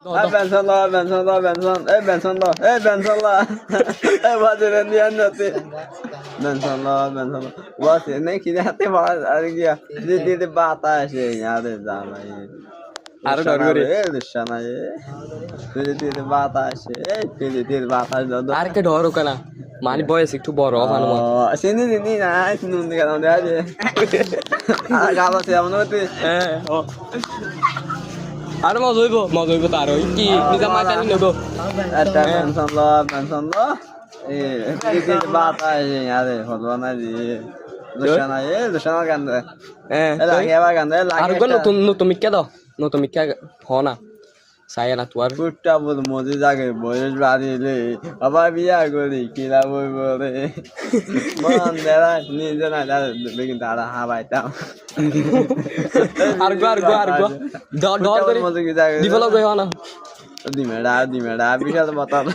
Benson lo, Benson lo, Benson. Benson lo, Benson lo. Bajaran dia nanti. Benson lo, Benson lo. Wah, ini kita hati banget hari dia. Di batas ya, ada zaman ini. আরো ডর করে Lushana ye. Di batas ya, di batas dodo. আর কে ডর ওকে না মানে বয়স একটু বড় মানুষ Sini na, sini nih kalau dia aja. Kalau siapa nanti? আর মজা হইব তার ওই কি নিজা মাইতালি নেব Ada Benson lo. Di batas ya, ada foto nanti. Lushana kan deh. Lagi apa kan deh? আর গো নতুন মিক্কা দাও নতুন মিক্কা হ না চাই না তোর ফুটটা বল মজে জাগে বয়স বাড়িলে আবার বিয়া করি কিরা বই বলে মন দেরা নিজে না দেখি তারা হাবাইতাম আর গো ডর করে মজে কি জাগে দিবল গো না দিমেড়া বিশাল বাতাস